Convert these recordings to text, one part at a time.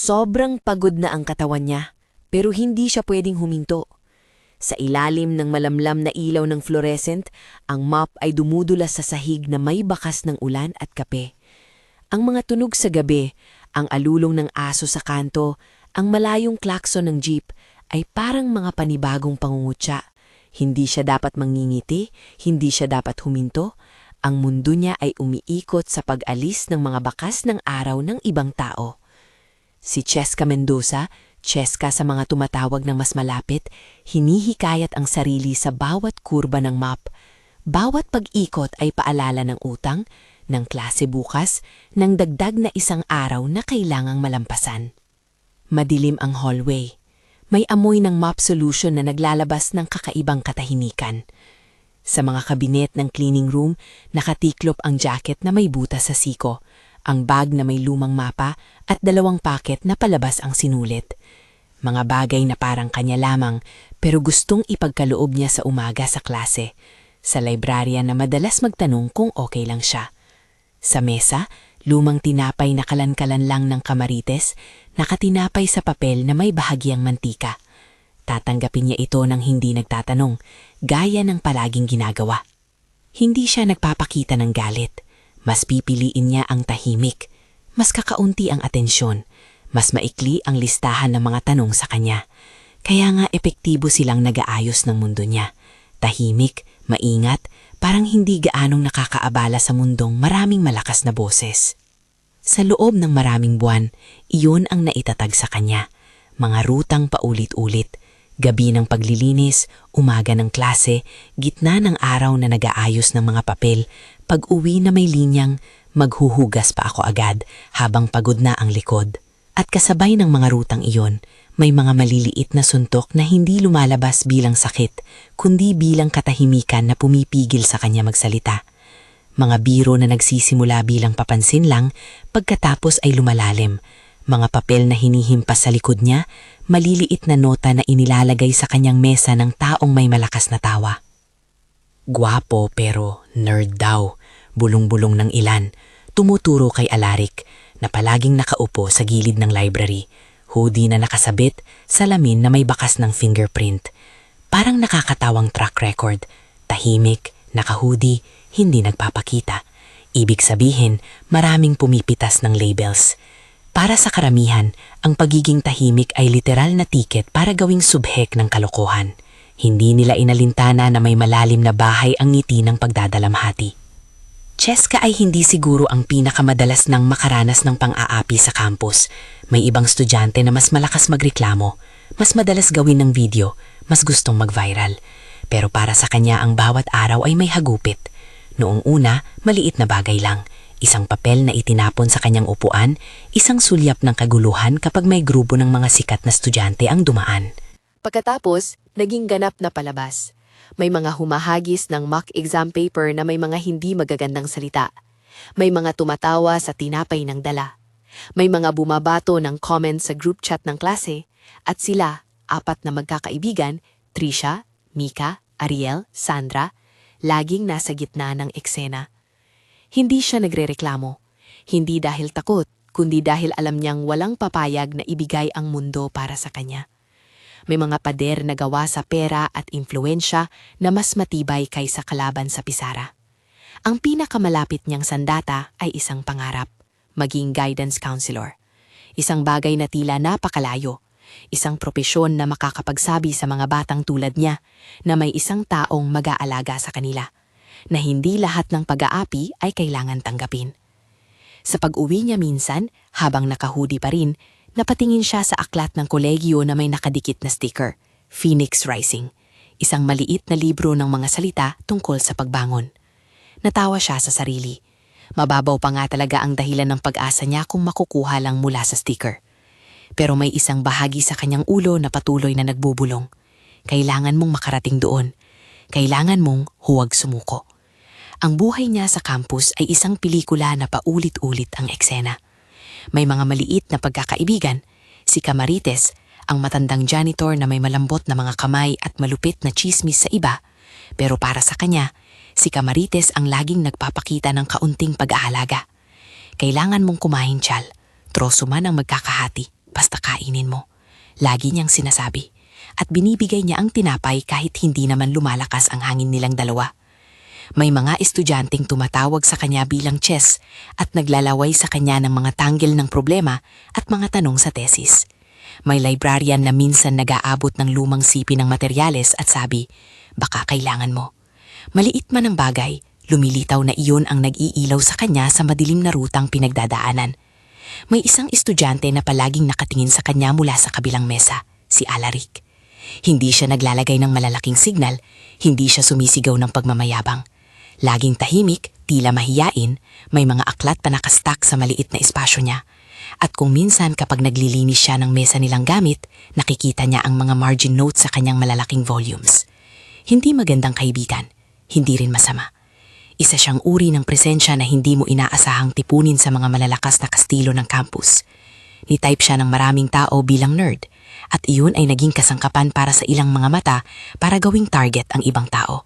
Sobrang pagod na ang katawan niya, pero hindi siya pwedeng huminto. Sa ilalim ng malamlam na ilaw ng fluorescent, ang mop ay dumudulas sa sahig na may bakas ng ulan at kape. Ang mga tunog sa gabi, ang alulong ng aso sa kanto, ang malayong klakson ng jeep ay parang mga panibagong pangungutya. Hindi siya dapat mangingiti, hindi siya dapat huminto. Ang mundo niya ay umiikot sa pag-alis ng mga bakas ng araw ng ibang tao. Si Cheska Mendoza, Cheska sa mga tumatawag ng mas malapit, hinihikayat ang sarili sa bawat kurba ng map. Bawat pag-ikot ay paalala ng utang, ng klase bukas, ng dagdag na isang araw na kailangang malampasan. Madilim ang hallway. May amoy ng mop solution na naglalabas ng kakaibang katahimikan. Sa mga kabinet ng cleaning room, nakatiklop ang jacket na may butas sa siko, ang bag na may lumang mapa at 2 paket na palabas ang sinulit. Mga bagay na parang kanya lamang pero gustong ipagkaloob niya sa umaga sa klase, sa librarya na madalas magtanong kung okay lang siya. Sa mesa, lumang tinapay na kalan-kalan lang ng kamarites, nakatinapay sa papel na may bahagyang mantika. Tatanggapin niya ito nang hindi nagtatanong, gaya ng palaging ginagawa. Hindi siya nagpapakita ng galit. Mas pipiliin niya ang tahimik. Mas kakaunti ang atensyon. Mas maikli ang listahan ng mga tanong sa kanya. Kaya nga epektibo silang nag-aayos ng mundo niya. Tahimik, maingat, parang hindi gaanong nakakaabala sa mundong maraming malakas na boses. Sa loob ng maraming buwan, iyon ang naitatag sa kanya. Mga rutang paulit-ulit. Gabi ng paglilinis, umaga ng klase, gitna ng araw na nag-aayos ng mga papel, pag-uwi na may linyang, maghuhugas pa ako agad habang pagod na ang likod. At kasabay ng mga rutang iyon, may mga maliliit na suntok na hindi lumalabas bilang sakit, kundi bilang katahimikan na pumipigil sa kanya magsalita. Mga biro na nagsisimula bilang papansin lang, pagkatapos ay lumalalim. Mga papel na hinihimpas sa likod niya, maliliit na nota na inilalagay sa kanyang mesa ng taong may malakas na tawa. Gwapo pero nerd daw, bulong-bulong ng ilan, tumuturo kay Alaric na palaging nakaupo sa gilid ng library, hoodie na nakasabit, salamin na may bakas ng fingerprint. Parang nakakatawang track record, tahimik, naka-hoodie, hindi nagpapakita. Ibig sabihin, maraming pumipitas ng labels. Para sa karamihan, ang pagiging tahimik ay literal na tiket para gawing subhek ng kalokohan. Hindi nila inalintana na may malalim na bahay ang ngiti ng pagdadalamhati. Cheska ay hindi siguro ang pinakamadalas ng makaranas ng pang-aapi sa campus. May ibang estudyante na mas malakas magreklamo, mas madalas gawin ng video, mas gustong mag-viral. Pero para sa kanya ang bawat araw ay may hagupit. Noong una, maliit na bagay lang. Isang papel na itinapon sa kanyang upuan, isang sulyap ng kaguluhan kapag may grupo ng mga sikat na estudyante ang dumaan. Pagkatapos, naging ganap na palabas. May mga humahagis ng mock exam paper na may mga hindi magagandang salita. May mga tumatawa sa tinapay ng dala. May mga bumabato ng comments sa group chat ng klase. At sila, 4 na magkakaibigan, Trisha, Mika, Ariel, Sandra, laging nasa gitna ng eksena. Hindi siya nagrereklamo. Hindi dahil takot, kundi dahil alam niyang walang papayag na ibigay ang mundo para sa kanya. May mga pader na gawa sa pera at impluensya na mas matibay kaysa kalaban sa pisara. Ang pinakamalapit niyang sandata ay isang pangarap, maging guidance counselor. Isang bagay na tila napakalayo. Isang propesyon na makakapagsabi sa mga batang tulad niya na may isang taong mag-aalaga sa kanila, na hindi lahat ng pag-aapi ay kailangan tanggapin. Sa pag-uwi niya minsan, habang nakahudi pa rin, napatingin siya sa aklat ng kolegyo na may nakadikit na sticker, Phoenix Rising, isang maliit na libro ng mga salita tungkol sa pagbangon. Natawa siya sa sarili. Mababaw pa nga talaga ang dahilan ng pag-asa niya kung makukuha lang mula sa sticker. Pero may isang bahagi sa kanyang ulo na patuloy na nagbubulong. Kailangan mong makarating doon. Kailangan mong huwag sumuko. Ang buhay niya sa campus ay isang pelikula na paulit-ulit ang eksena. May mga maliit na pagkakaibigan. Si Camarites, ang matandang janitor na may malambot na mga kamay at malupit na chismis sa iba. Pero para sa kanya, si Camarites ang laging nagpapakita ng kaunting pag-aalaga. Kailangan mong kumain, Chal. Troso man ang magkakahati. basta kainin mo. Lagi niyang sinasabi. At binibigay niya ang tinapay kahit hindi naman lumalakas ang hangin nilang dalawa. May mga estudyanteng tumatawag sa kanya bilang Chess at naglalaway sa kanya ng mga tanggel ng problema at mga tanong sa tesis. May librarian na minsan nag-aabot ng lumang sipi ng materyales at sabi, baka kailangan mo. Maliit man ang bagay, lumilitaw na iyon ang nag-iilaw sa kanya sa madilim na rutang pinagdadaanan. May isang estudyante na palaging nakatingin sa kanya mula sa kabilang mesa, si Alaric. Hindi siya naglalagay ng malalaking signal, hindi siya sumisigaw ng pagmamayabang. Laging tahimik, tila mahiyain, may mga aklat pa nakastak sa maliit na espasyo niya. At kung minsan kapag naglilinis siya ng mesa nilang gamit, nakikita niya ang mga margin notes sa kanyang malalaking volumes. Hindi magandang kaibigan, hindi rin masama. Isa siyang uri ng presensya na hindi mo inaasahang tipunin sa mga malalakas na kastilo ng campus. Ni-type siya ng maraming tao bilang nerd, at iyon ay naging kasangkapan para sa ilang mga mata para gawing target ang ibang tao.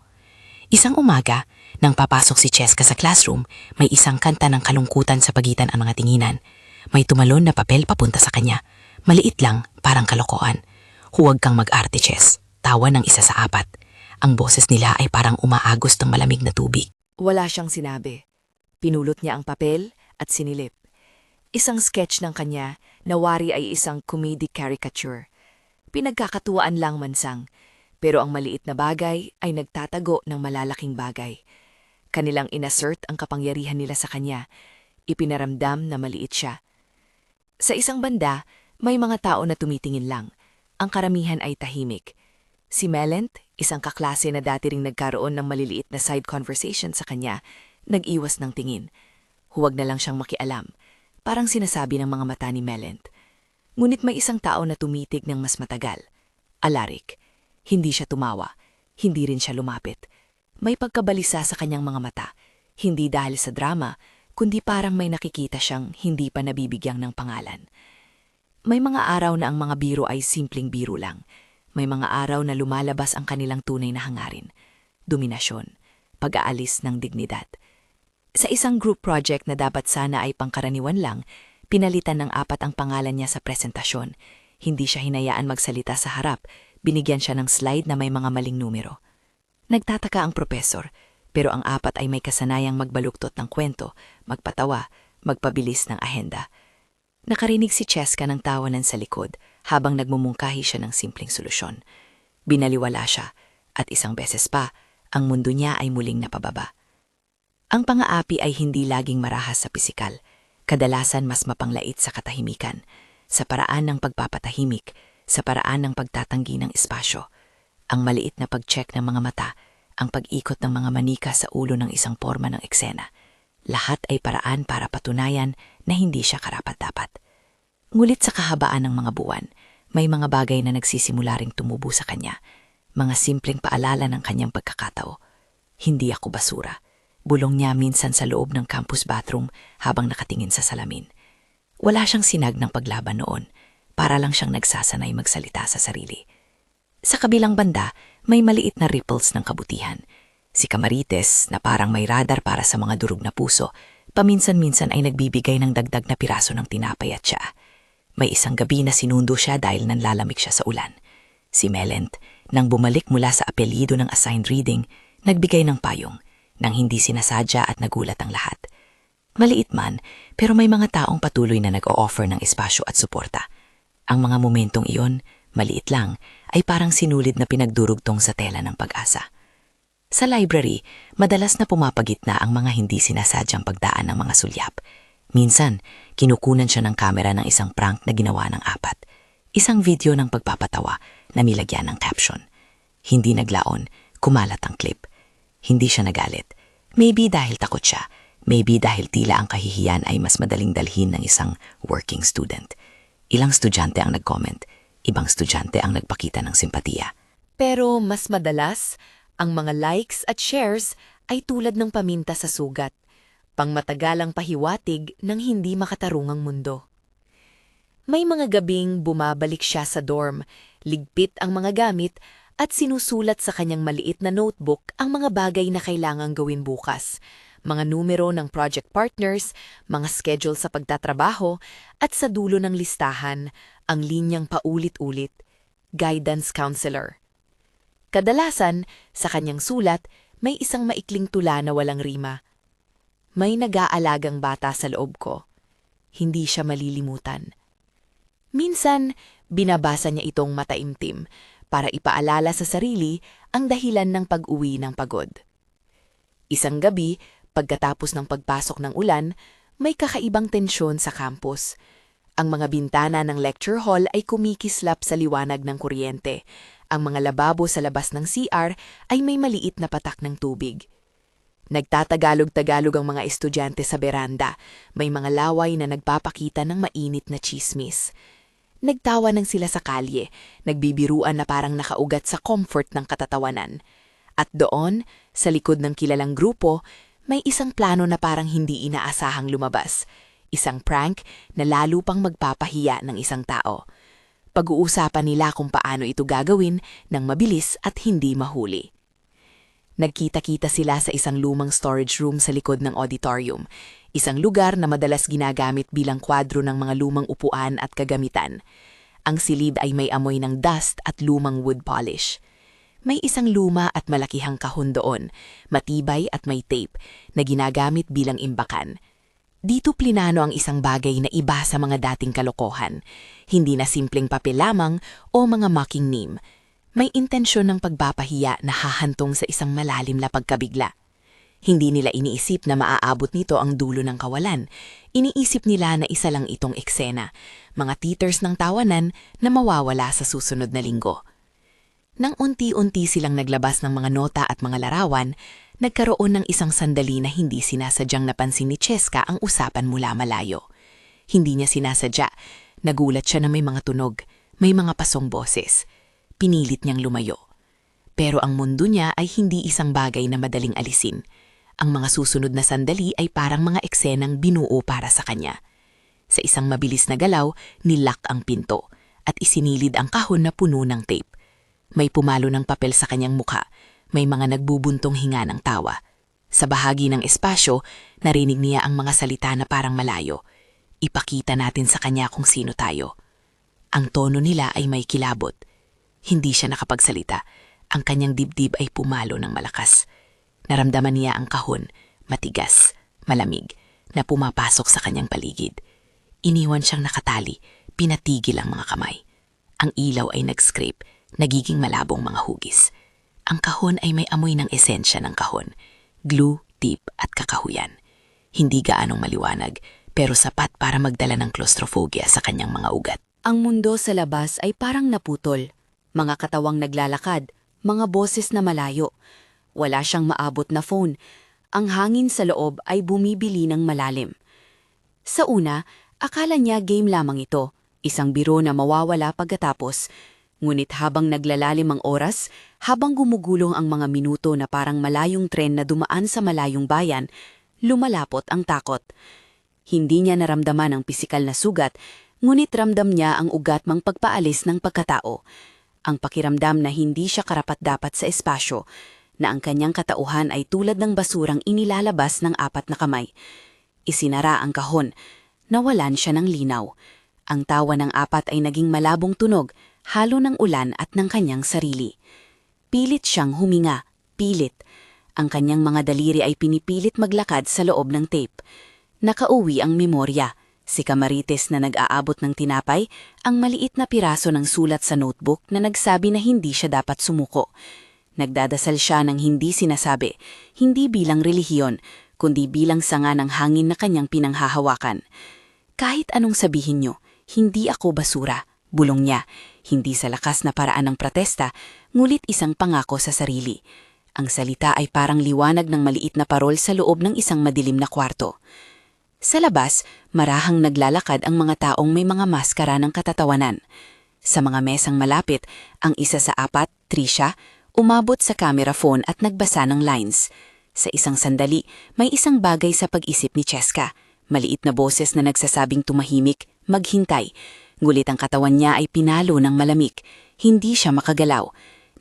Isang umaga, nang papasok si Cheska sa classroom, may isang kanta ng kalungkutan sa pagitan ang mga tinginan. May tumalon na papel papunta sa kanya. Maliit lang, parang kalokohan. Huwag kang mag-arte, Chess. Tawa ng isa sa apat. Ang boses nila ay parang umaagos ng malamig na tubig. Wala siyang sinabi. Pinulot niya ang papel at sinilip. Isang sketch ng kanya na wari ay isang comedic caricature. Pinagkakatuwaan lang mansang, pero ang maliit na bagay ay nagtatago ng malalaking bagay. Kanilang inassert ang kapangyarihan nila sa kanya, ipinaramdam na maliit siya. Sa isang banda, may mga tao na tumitingin lang. Ang karamihan ay tahimik. Si Melent, isang kaklase na dati ring nagkaroon ng maliliit na side conversation sa kanya, nag-iwas ng tingin. Huwag na lang siyang makialam, parang sinasabi ng mga mata ni Melent. Ngunit may isang tao na tumitig ng mas matagal. Alaric. Hindi siya tumawa, hindi rin siya lumapit. May pagkabalisa sa kanyang mga mata, hindi dahil sa drama, kundi parang may nakikita siyang hindi pa nabibigyang ng pangalan. May mga araw na ang mga biro ay simpleng biro lang. May mga araw na lumalabas ang kanilang tunay na hangarin. Dominasyon, pag-aalis ng dignidad. Sa isang group project na dapat sana ay pangkaraniwan lang, pinalitan ng 4 ang pangalan niya sa presentasyon. Hindi siya hinayaan magsalita sa harap, binigyan siya ng slide na may mga maling numero. Nagtataka ang propesor, pero ang 4 ay may kasanayang magbaluktot ng kwento, magpatawa, magpabilis ng ahenda. Nakarinig si Cheska ng tawanan sa likod habang nagmumungkahi siya ng simpleng solusyon. Binaliwala siya, at isang beses pa, ang mundo niya ay muling napababa. Ang pang-aapi ay hindi laging marahas sa pisikal, kadalasan mas mapanglait sa katahimikan, sa paraan ng pagpapatahimik, sa paraan ng pagtatanggi ng espasyo. Ang maliit na pag-check ng mga mata, ang pag-ikot ng mga manika sa ulo ng isang porma ng eksena. Lahat ay paraan para patunayan na hindi siya karapat-dapat. Ngulit sa kahabaan ng mga buwan, may mga bagay na nagsisimula ring tumubo sa kanya. Mga simpleng paalala ng kanyang pagkakatao. Hindi ako basura. Bulong niya minsan sa loob ng campus bathroom habang nakatingin sa salamin. Wala siyang sinag ng paglaban noon. Para lang siyang nagsasanay magsalita sa sarili. Sa kabilang banda, may maliit na ripples ng kabutihan. Si Camarites, na parang may radar para sa mga durog na puso, paminsan-minsan ay nagbibigay ng dagdag na piraso ng tinapay at tsaa. May isang gabi na sinundo siya dahil nanlalamig siya sa ulan. Si Melent, nang bumalik mula sa apelyido ng assigned reading, nagbigay ng payong, nang hindi sinasadya at nagulat ang lahat. Maliit man, pero may mga taong patuloy na nag-o-offer ng espasyo at suporta. Ang mga momentong iyon, maliit lang, ay parang sinulid na pinagdurugtong sa tela ng pag-asa. Sa library, madalas na pumapagitna ang mga hindi sinasadyang pagdaan ng mga sulyap. Minsan, kinukunan siya ng kamera ng isang prank na ginawa ng 4. Isang video ng pagpapatawa na nilagyan ng caption. Hindi naglaon, kumalat ang clip. Hindi siya nagalit. Maybe dahil takot siya. Maybe dahil tila ang kahihiyan ay mas madaling dalhin ng isang working student. Ilang estudyante ang nag-comment. Ibang estudyante ang nagpakita ng simpatiya. Pero mas madalas, ang mga likes at shares ay tulad ng paminta sa sugat, pangmatagalang pahiwatig ng hindi makatarungang mundo. May mga gabing bumabalik siya sa dorm, ligpit ang mga gamit at sinusulat sa kanyang maliit na notebook ang mga bagay na kailangang gawin bukas. mga numero ng project partners, mga schedule sa pagtatrabaho, at sa dulo ng listahan, ang linyang paulit-ulit, guidance counselor. Kadalasan, sa kanyang sulat, may isang maikling tula na walang rima. May nag-aalagang bata sa loob ko. Hindi siya malilimutan. Minsan, binabasa niya itong mataimtim para ipaalala sa sarili ang dahilan ng pag-uwi ng pagod. Isang gabi, pagkatapos ng pagpasok ng ulan, may kakaibang tensyon sa campus. Ang mga bintana ng lecture hall ay kumikislap sa liwanag ng kuryente. Ang mga lababo sa labas ng CR ay may maliit na patak ng tubig. Nagtatagalog-tagalog ang mga estudyante sa beranda. May mga laway na nagpapakita ng mainit na chismis. Nagtawanan sila sa kalye, nagbibiruan na parang nakaugat sa comfort ng katatawanan. At doon, sa likod ng kilalang grupo, may isang plano na parang hindi inaasahang lumabas. Isang prank na lalo pang magpapahiya ng isang tao. Pag-uusapan nila kung paano ito gagawin ng mabilis at hindi mahuli. Nagkita-kita sila sa isang lumang storage room sa likod ng auditorium, isang lugar na madalas ginagamit bilang kwadro ng mga lumang upuan at kagamitan. Ang silid ay may amoy ng dust at lumang wood polish. May isang luma at malakihang kahon doon, matibay at may tape, na ginagamit bilang imbakan. Dito plinano ang isang bagay na iba sa mga dating kalokohan, hindi na simpleng papel lamang o mga mocking name. May intensyon ng pagpapahiya na hahantong sa isang malalim na pagkabigla. Hindi nila iniisip na maaabot nito ang dulo ng kawalan. Iniisip nila na isa lang itong eksena, mga teeters ng tawanan na mawawala sa susunod na linggo. Nang unti-unti silang naglabas ng mga nota at mga larawan, nagkaroon ng isang sandali na hindi sinasadyang napansin ni Cheska ang usapan mula malayo. Hindi niya sinasadya. Nagulat siya na may mga tunog, may mga pasong boses. Pinilit niyang lumayo. Pero ang mundo niya ay hindi isang bagay na madaling alisin. Ang mga susunod na sandali ay parang mga eksenang binuo para sa kanya. Sa isang mabilis na galaw, nilak ang pinto at isinilid ang kahon na puno ng tape. May pumalo ng papel sa kanyang mukha. May mga nagbubuntong hinga ng tawa. Sa bahagi ng espasyo, narinig niya ang mga salita na parang malayo. Ipakita natin sa kanya kung sino tayo. Ang tono nila ay may kilabot. Hindi siya nakapagsalita. Ang kanyang dibdib ay pumalo ng malakas. Naramdaman niya ang kahon, matigas, malamig, na pumapasok sa kanyang paligid. Iniwan siyang nakatali, pinatigil ang mga kamay. Ang ilaw ay nag-scrape, nagiging malabong mga hugis. Ang kahon ay may amoy ng esensya ng kahon, glue, tip at kakahuyan. Hindi gaanong maliwanag, pero sapat para magdala ng claustrophobia sa kanyang mga ugat. Ang mundo sa labas ay parang naputol. Mga katawang naglalakad, mga boses na malayo. Wala siyang maabot na phone. Ang hangin sa loob ay bumibili ng malalim. Sa una, akala niya game lamang ito, isang biro na mawawala pagkatapos. Ngunit habang naglalalim ang oras, habang gumugulong ang mga minuto na parang malayong tren na dumaan sa malayong bayan, lumalapot ang takot. Hindi niya naramdaman ang pisikal na sugat, ngunit ramdam niya ang ugat mang pagpaalis ng pagkatao. Ang pakiramdam na hindi siya karapat-dapat sa espasyo, na ang kanyang katauhan ay tulad ng basurang inilalabas ng 4 na kamay. Isinara ang kahon. Nawalan siya ng linaw. Ang tawa ng 4 ay naging malabong tunog, halo ng ulan at ng kanyang sarili. Pilit siyang huminga, pilit. Ang kanyang mga daliri ay pinipilit maglakad sa loob ng tape. Nakauwi ang memorya. Si Camarines na nag-aabot ng tinapay, ang maliit na piraso ng sulat sa notebook na nagsabi na hindi siya dapat sumuko. Nagdadasal siya ng hindi sinasabi, hindi bilang relihiyon, kundi bilang sanga ng hangin na kanyang pinanghahawakan. Kahit anong sabihin niyo, hindi ako basura, bulong niya, hindi sa lakas na paraan ng protesta, ngulit isang pangako sa sarili. Ang salita ay parang liwanag ng maliit na parol sa loob ng isang madilim na kwarto. Sa labas, marahang naglalakad ang mga taong may mga maskara ng katatawanan. Sa mga mesang malapit, ang isa sa 4, Trisha, umabot sa camera phone at nagbasa ng lines. Sa isang sandali, may isang bagay sa pag-isip ni Cheska. Maliit na boses na nagsasabing tumahimik, maghintay. Ngulit ang katawan niya ay pinalo ng malamig. Hindi siya makagalaw.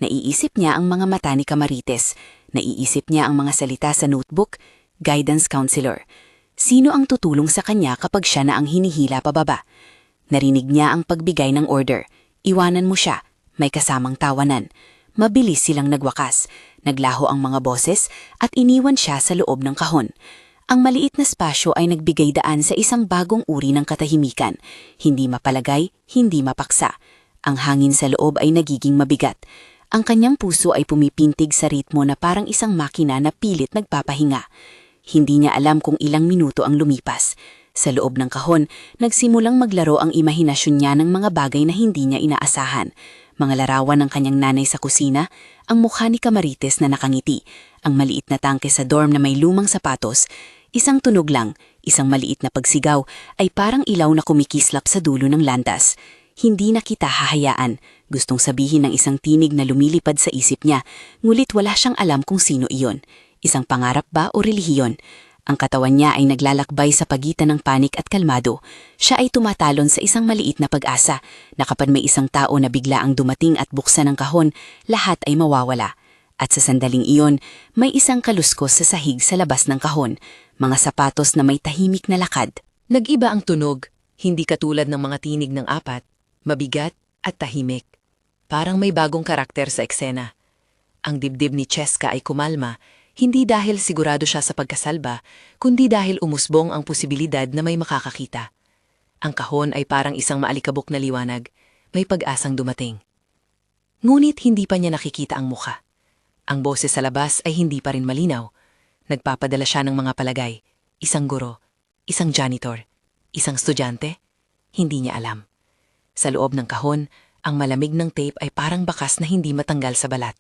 Naiisip niya ang mga mata ni Camarines. Naiisip niya ang mga salita sa notebook. guidance counselor. Sino ang tutulong sa kanya kapag siya na ang hinihila pababa? Narinig niya ang pagbigay ng order. Iwanan mo siya. May kasamang tawanan. Mabilis silang nagwakas. Naglaho ang mga boses at iniwan siya sa loob ng kahon. Ang maliit na spasyo ay nagbigay daan sa isang bagong uri ng katahimikan. Hindi mapalagay, hindi mapaksa. Ang hangin sa loob ay nagiging mabigat. Ang kanyang puso ay pumipintig sa ritmo na parang isang makina na pilit nagpapahinga. Hindi niya alam kung ilang minuto ang lumipas. Sa loob ng kahon, nagsimulang maglaro ang imahinasyon niya ng mga bagay na hindi niya inaasahan. Mga larawan ng kanyang nanay sa kusina, ang mukha ni Camarites na nakangiti, ang maliit na tangke sa dorm na may lumang sapatos, isang tunog lang, isang maliit na pagsigaw ay parang ilaw na kumikislap sa dulo ng landas. Hindi na kita hahayaan, gustong sabihin ng isang tinig na lumilipad sa isip niya, ngulit wala siyang alam kung sino iyon. Isang pangarap ba o relihiyon? Ang katawan niya ay naglalakbay sa pagitan ng panik at kalmado. Siya ay tumatalon sa isang maliit na pag-asa na kapag may isang tao na bigla ang dumating at buksan ang kahon, lahat ay mawawala. At sa sandaling iyon, may isang kaluskos sa sahig sa labas ng kahon, mga sapatos na may tahimik na lakad. Nag-iba ang tunog, hindi katulad ng mga tinig ng apat, mabigat at tahimik. Parang may bagong karakter sa eksena. Ang dibdib ni Cheska ay kumalma, hindi dahil sigurado siya sa pagkasalba, kundi dahil umusbong ang posibilidad na may makakakita. Ang kahon ay parang isang maalikabok na liwanag, may pag-asang dumating. Ngunit hindi pa niya nakikita ang mukha. Ang boses sa labas ay hindi pa rin malinaw. Nagpapadala siya ng mga palagay, isang guro, isang janitor, isang estudyante, hindi niya alam. Sa loob ng kahon, ang malamig ng tape ay parang bakas na hindi matanggal sa balat.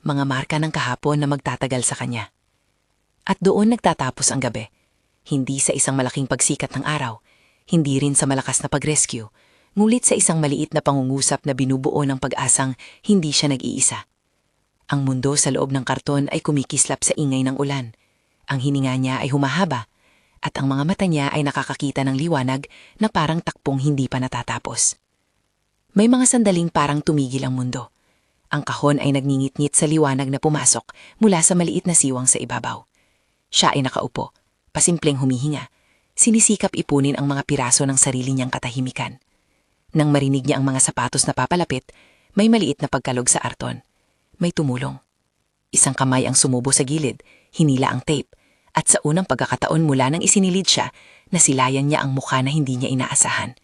Mga marka ng kahapon na magtatagal sa kanya. At doon nagtatapos ang gabi. Hindi sa isang malaking pagsikat ng araw, hindi rin sa malakas na pag-rescue, ngulit sa isang maliit na pangungusap na binubuo ng pag-asang hindi siya nag-iisa. Ang mundo sa loob ng karton ay kumikislap sa ingay ng ulan. Ang hininga niya ay humahaba, at ang mga mata niya ay nakakakita ng liwanag na parang takpong hindi pa natatapos. May mga sandaling parang tumigil ang mundo. Ang kahon ay nagngingit-ngit sa liwanag na pumasok mula sa maliit na siwang sa ibabaw. Siya ay nakaupo, pasimpleng humihinga. Sinisikap ipunin ang mga piraso ng sarili niyang katahimikan. Nang marinig niya ang mga sapatos na papalapit, may maliit na pagkalog sa arton. May tumulong. Isang kamay ang sumubo sa gilid, hinila ang tape, at sa unang pagkakataon mula nang isinilid siya, nasilayan niya ang mukha na hindi niya inaasahan.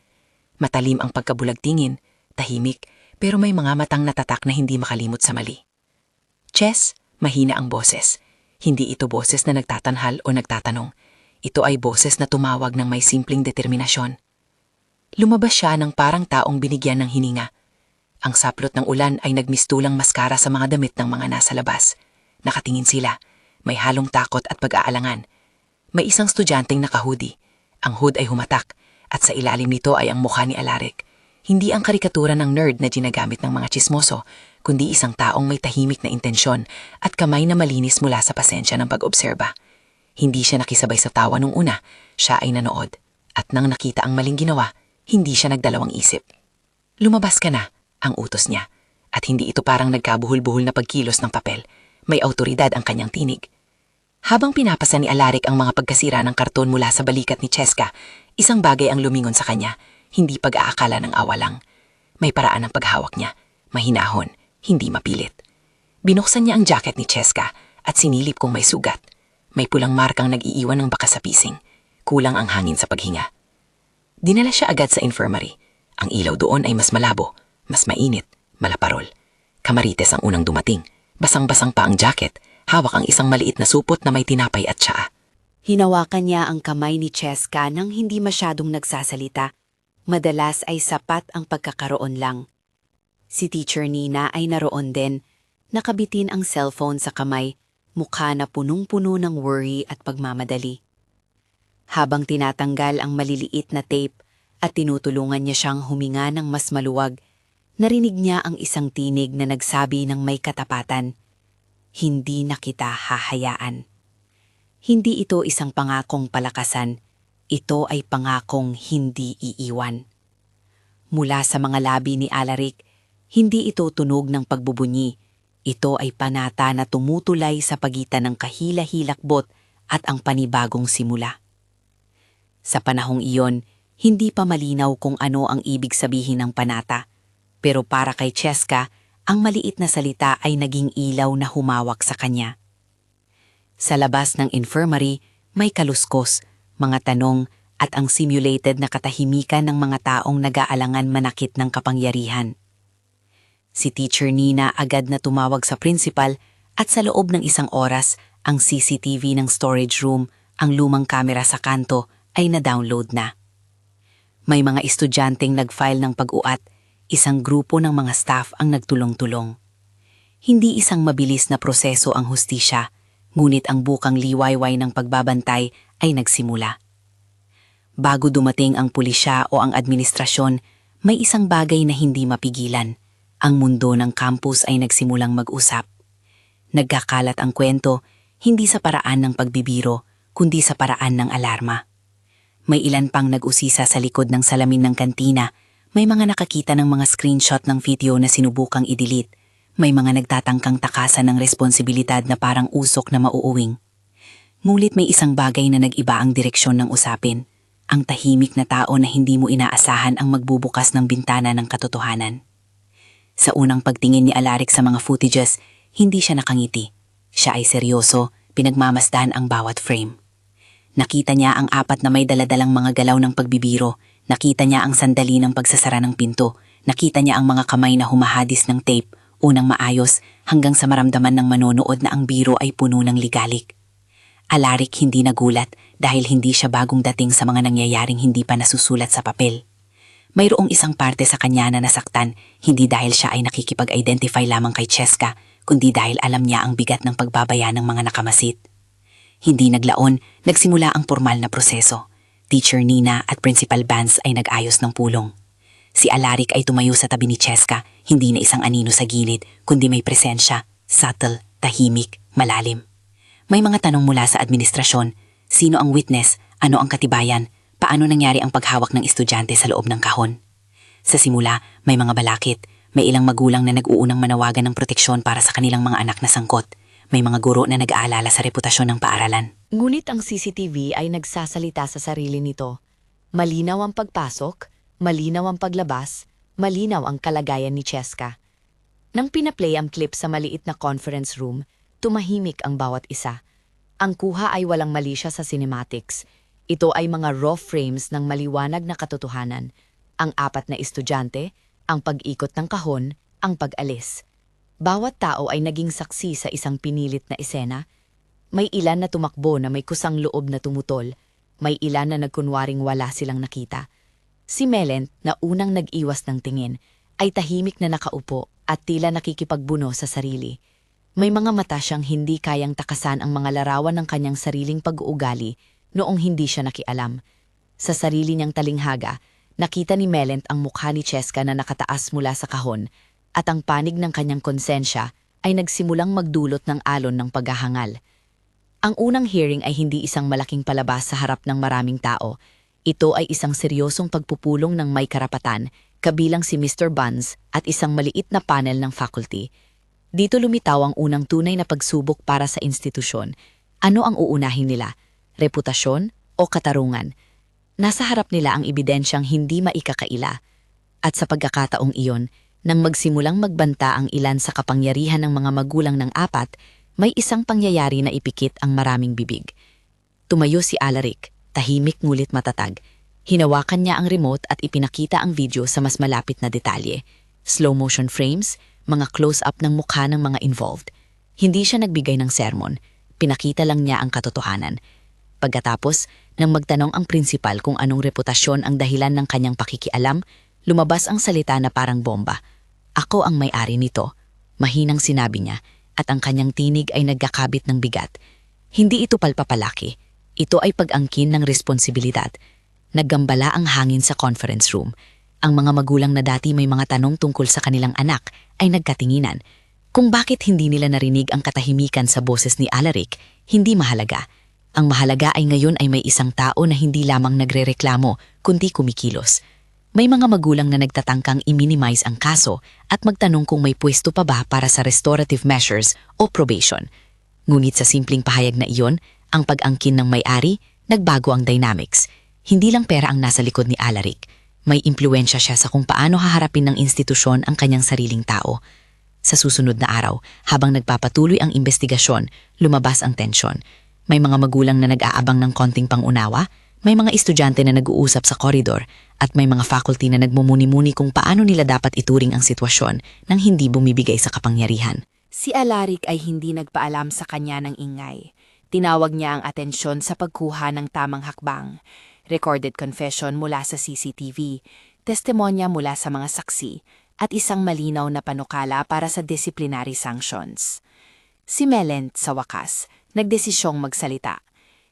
Matalim ang pagkabulag tingin, tahimik, pero may mga matang natatak na hindi makalimot sa mali. Chess, mahina ang boses. Hindi ito boses na nagtatanhal o nagtatanong. Ito ay boses na tumawag ng may simpleng determinasyon. Lumabas siya ng parang taong binigyan ng hininga. Ang saplot ng ulan ay nagmistulang maskara sa mga damit ng mga nasa labas. Nakatingin sila. May halong takot at pag-aalangan. May isang estudyanteng naka-hoodie. Ang hood ay humatak at sa ilalim nito ay ang mukha ni Alaric. Hindi ang karikatura ng nerd na ginagamit ng mga tsismoso, kundi isang taong may tahimik na intensyon at kamay na malinis mula sa pasensya ng pag-obserba. Hindi siya nakisabay sa tawa nung una, siya ay nanood. At nang nakita ang maling ginawa, hindi siya nagdalawang isip. Lumabas ka na, ang utos niya. At hindi ito parang nagkabuhol-buhol na pagkilos ng papel. May autoridad ang kanyang tinig. Habang pinapasa ni Alaric ang mga pagkasira ng karton mula sa balikat ni Cheska, isang bagay ang lumingon sa kanya. Hindi pag-aakala ng awa lang. May paraan ng paghawak niya, mahinahon, hindi mapilit. Binuksan niya ang jacket ni Cheska at sinilip kung may sugat. May pulang markang nag-iiwan ng bakas sa pising. Kulang ang hangin sa paghinga. Dinala siya agad sa infirmary. Ang ilaw doon ay mas malabo, mas mainit, malaparol. Camarites ang unang dumating. Basang-basang pa ang jacket, hawak ang isang maliit na supot na may tinapay at tsaa. Hinawakan niya ang kamay ni Cheska nang hindi masyadong nagsasalita. Madalas ay sapat ang pagkakaroon lang. Si Teacher Nina ay naroon din, nakabitin ang cellphone sa kamay, mukha na punong-puno ng worry at pagmamadali. Habang tinatanggal ang maliliit na tape at tinutulungan niya siyang huminga ng mas maluwag, narinig niya ang isang tinig na nagsabi ng may katapatan, "Hindi na kita hahayaan." Hindi ito isang pangakong palakasan, ito ay pangakong hindi iiwan. Mula sa mga labi ni Alaric, hindi ito tunog ng pagbubunyi. Ito ay panata na tumutulay sa pagitan ng kahila-hilakbot at ang panibagong simula. Sa panahong iyon, hindi pa malinaw kung ano ang ibig sabihin ng panata, pero para kay Cheska, ang maliit na salita ay naging ilaw na humawak sa kanya. Sa labas ng infirmary, may kaluskos, mga tanong at ang simulated na katahimikan ng mga taong nag-aalangan manakit ng kapangyarihan. Si Teacher Nina agad na tumawag sa principal at sa loob ng 1 oras, ang CCTV ng storage room, ang lumang kamera sa kanto, ay na-download na. May mga estudyanteng nag-file ng pag-uat, isang grupo ng mga staff ang nagtulong-tulong. Hindi isang mabilis na proseso ang hustisya, ngunit ang bukang liwayway ng pagbabantay ay nagsimula. Bago dumating ang pulisya o ang administrasyon, may isang bagay na hindi mapigilan. Ang mundo ng campus ay nagsimulang mag-usap. Nagkakalat ang kwento, hindi sa paraan ng pagbibiro, kundi sa paraan ng alarma. May ilan pang nag-usisa sa likod ng salamin ng kantina, may mga nakakita ng mga screenshot ng video na sinubukang i-delete, may mga nagtatangkang takasan ng responsibilidad na parang usok na mauuwing. Ngunit may isang bagay na nag-iba ang direksyon ng usapin, ang tahimik na tao na hindi mo inaasahan ang magbubukas ng bintana ng katotohanan. Sa unang pagtingin ni Alaric sa mga footages, hindi siya nakangiti. Siya ay seryoso, pinagmamasdan ang bawat frame. Nakita niya ang 4 na may daladalang mga galaw ng pagbibiro, nakita niya ang sandali ng pagsasara ng pinto, nakita niya ang mga kamay na humahadis ng tape, unang maayos hanggang sa maramdaman ng manonood na ang biro ay puno ng ligalik. Alaric hindi nagulat dahil hindi siya bagong dating sa mga nangyayaring hindi pa nasusulat sa papel. Mayroong isang parte sa kanya na nasaktan, hindi dahil siya ay nakikipag-identify lamang kay Cheska, kundi dahil alam niya ang bigat ng pagbabaya ng mga nakamasit. Hindi naglaon, nagsimula ang formal na proseso. Teacher Nina at Principal Vance ay nag-ayos ng pulong. Si Alaric ay tumayo sa tabi ni Cheska, hindi na isang anino sa gilid, kundi may presensya, subtle, tahimik, malalim. May mga tanong mula sa administrasyon, sino ang witness, ano ang katibayan, paano nangyari ang paghawak ng estudyante sa loob ng kahon. Sa simula, may mga balakid, may ilang magulang na nag-uunang manawagan ng proteksyon para sa kanilang mga anak na sangkot. May mga guro na nag-aalala sa reputasyon ng paaralan. Ngunit ang CCTV ay nagsasalita sa sarili nito. Malinaw ang pagpasok, malinaw ang paglabas, malinaw ang kalagayan ni Cheska. Nang pinaplay ang clip sa maliit na conference room, tumahimik ang bawat isa. Ang kuha ay walang mali siya sa cinematics. Ito ay mga raw frames ng maliwanag na katotohanan. Ang 4 na estudyante, ang pag-ikot ng kahon, ang pag-alis. Bawat tao ay naging saksi sa isang pinilit na eksena. May ilan na tumakbo na may kusang loob na tumutol. May ilan na nagkunwaring wala silang nakita. Si Melent, na unang nag-iwas ng tingin, ay tahimik na nakaupo at tila nakikipagbuno sa sarili. May mga mata siyang hindi kayang takasan ang mga larawan ng kanyang sariling pag-uugali noong hindi siya nakialam. Sa sarili niyang talinghaga, nakita ni Melent ang mukha ni Cheska na nakataas mula sa kahon at ang panig ng kanyang konsensya ay nagsimulang magdulot ng alon ng paghahangal. Ang unang hearing ay hindi isang malaking palabas sa harap ng maraming tao. Ito ay isang seryosong pagpupulong ng may karapatan, kabilang si Mr. Buns at isang maliit na panel ng faculty. Dito lumitaw ang unang tunay na pagsubok para sa institusyon. Ano ang uunahin nila? Reputasyon o katarungan? Nasa harap nila ang ebidensyang hindi maikakaila. At sa pagkakataong iyon, nang magsimulang magbanta ang ilan sa kapangyarihan ng mga magulang ng 4, may isang pangyayari na ipikit ang maraming bibig. Tumayo si Alaric, tahimik ngulit matatag. Hinawakan niya ang remote at ipinakita ang video sa mas malapit na detalye. Slow motion frames, mga close-up ng mukha ng mga involved. Hindi siya nagbigay ng sermon, pinakita lang niya ang katotohanan. Pagkatapos, nang magtanong ang principal kung anong reputasyon ang dahilan ng kanyang pakikialam, lumabas ang salita na parang bomba. Ako ang may-ari nito, mahinang sinabi niya, at ang kanyang tinig ay nagkakabit ng bigat. Hindi ito palpapalaki, ito ay pag-angkin ng responsibilidad. Naggambala ang hangin sa conference room. Ang mga magulang na dati may mga tanong tungkol sa kanilang anak ay nagkatinginan. Kung bakit hindi nila narinig ang katahimikan sa boses ni Alaric, hindi mahalaga. Ang mahalaga ay ngayon ay may isang tao na hindi lamang nagrereklamo, kundi kumikilos. May mga magulang na nagtatangkang i-minimize ang kaso at magtanong kung may pwesto pa ba para sa restorative measures o probation. Ngunit sa simpleng pahayag na iyon, Ang pag-angkin ng may-ari, nagbago ang dynamics. Hindi lang pera ang nasa likod ni Alaric. May impluensya siya sa kung paano haharapin ng institusyon ang kanyang sariling tao. Sa susunod na araw, habang nagpapatuloy ang investigasyon, lumabas ang tensyon. May mga magulang na nag-aabang ng konting pangunawa, may mga estudyante na nag-uusap sa koridor, at may mga faculty na nagmumuni-muni kung paano nila dapat ituring ang sitwasyon nang hindi bumibigay sa kapangyarihan. Si Alaric ay hindi nagpaalam sa kanya ng ingay. Tinawag niya ang atensyon sa pagkuha ng tamang hakbang. Recorded confession mula sa CCTV, testimonya mula sa mga saksi, at isang malinaw na panukala para sa disciplinary sanctions. Si Melent, sa wakas, nagdesisyong magsalita.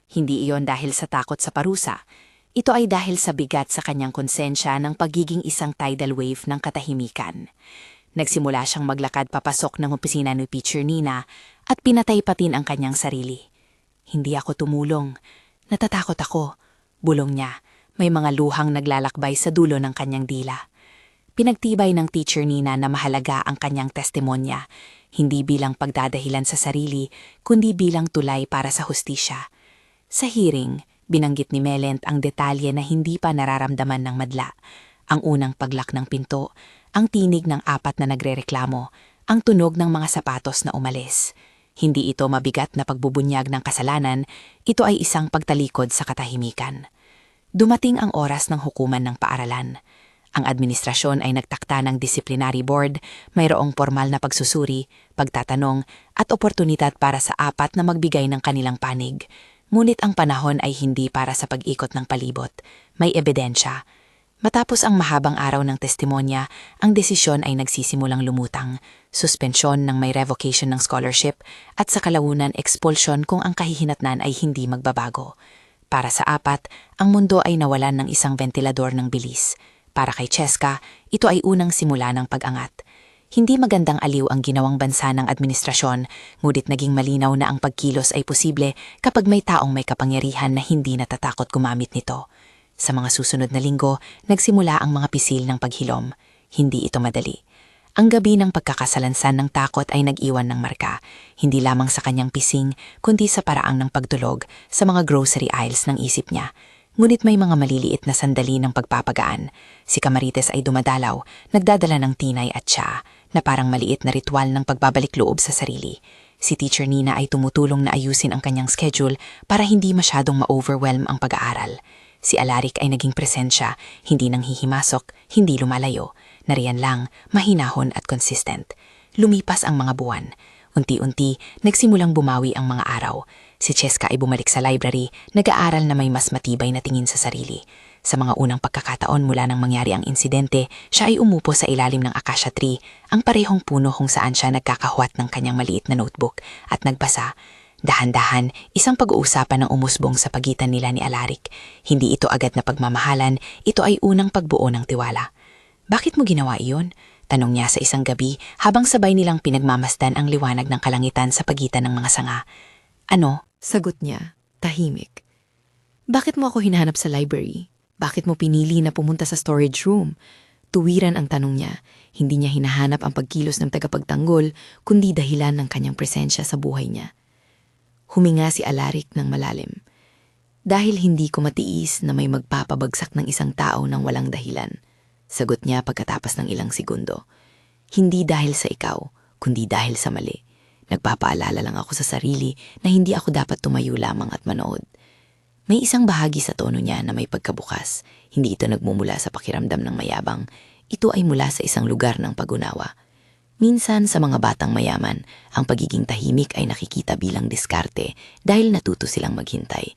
Hindi iyon dahil sa takot sa parusa. Ito ay dahil sa bigat sa kanyang konsensya ng pagiging isang tidal wave ng katahimikan. Nagsimula siyang maglakad papasok ng opisina ni Teacher Nina at pinatay patin ang kanyang sarili. Hindi ako tumulong. Natatakot ako. Bulong niya. May mga luhang naglalakbay sa dulo ng kanyang dila. Pinagtibay ng Teacher Nina na mahalaga ang kanyang testimonya, hindi bilang pagdadahilan sa sarili, kundi bilang tulay para sa hustisya. Sa hearing, binanggit ni Melent ang detalye na hindi pa nararamdaman ng madla. Ang unang paglak ng pinto, ang tinig ng 4 na nagrereklamo, ang tunog ng mga sapatos na umalis. Hindi ito mabigat na pagbubunyag ng kasalanan, ito ay isang pagtalikod sa katahimikan. Dumating ang oras ng hukuman ng paaralan. Ang administrasyon ay nagtakda ng disciplinary board, mayroong formal na pagsusuri, pagtatanong, at oportunidad para sa 4 na magbigay ng kanilang panig. Ngunit ang panahon ay hindi para sa pag-ikot ng palibot. May ebidensya. Matapos ang mahabang araw ng testimonya, ang desisyon ay nagsisimulang lumutang. Suspensyon ng may revocation ng scholarship at sa kalaunan expulsion kung ang kahihinatnan ay hindi magbabago. Para sa 4, ang mundo ay nawalan ng isang ventilador ng bilis. Para kay Cheska, ito ay unang simula ng pag-angat. Hindi magandang aliw ang ginawang bansa ng administrasyon, ngunit naging malinaw na ang pagkilos ay posible kapag may taong may kapangyarihan na hindi natatakot gumamit nito. Sa mga susunod na linggo, nagsimula ang mga pisil ng paghilom. Hindi ito madali. Ang gabi ng pagkakasalansan ng takot ay nag-iwan ng marka, hindi lamang sa kanyang pising, kundi sa paraang ng pagtulog sa mga grocery aisles ng isip niya. Ngunit may mga maliliit na sandali ng pagpapagaan. Si Camarines ay dumadalaw, nagdadala ng tinay at tsa, na parang maliit na ritual ng pagbabalik loob sa sarili. Si Teacher Nina ay tumutulong na ayusin ang kanyang schedule para hindi masyadong ma-overwhelm ang pag-aaral. Si Alaric ay naging presensya, hindi nang hihimasok, hindi lumalayo. Nariyan lang, mahinahon at consistent. Lumipas ang mga buwan. Unti-unti, nagsimulang bumawi ang mga araw. Si Cheska ay bumalik sa library, nag-aaral na may mas matibay na tingin sa sarili. Sa mga unang pagkakataon mula nang mangyari ang insidente, siya ay umupo sa ilalim ng acacia tree, ang parehong puno kung saan siya nagkakahuat ng kanyang maliit na notebook at nagbasa. Dahan-dahan, isang pag-uusapan ang umusbong sa pagitan nila ni Alaric. Hindi ito agad na pagmamahalan, ito ay unang pagbuo ng tiwala. "Bakit mo ginawa iyon?" tanong niya sa isang gabi habang sabay nilang pinagmamasdan ang liwanag ng kalangitan sa pagitan ng mga sanga. "Ano?" Sagot niya, tahimik. "Bakit mo ako hinahanap sa library? Bakit mo pinili na pumunta sa storage room?" Tuwiran ang tanong niya. Hindi niya hinahanap ang pagkilos ng tagapagtanggol, kundi dahilan ng kanyang presensya sa buhay niya. Huminga si Alaric ng malalim. "Dahil hindi ko matiis na may magpapabagsak ng isang tao ng walang dahilan," sagot niya pagkatapos ng ilang segundo. "Hindi dahil sa ikaw, kundi dahil sa mali. Nagpapaalala lang ako sa sarili na hindi ako dapat tumayo lamang at manood." May isang bahagi sa tono niya na may pagkabukas. Hindi ito nagmumula sa pakiramdam ng mayabang. Ito ay mula sa isang lugar ng pag-unawa. Minsan sa mga batang mayaman, ang pagiging tahimik ay nakikita bilang diskarte dahil natuto silang maghintay.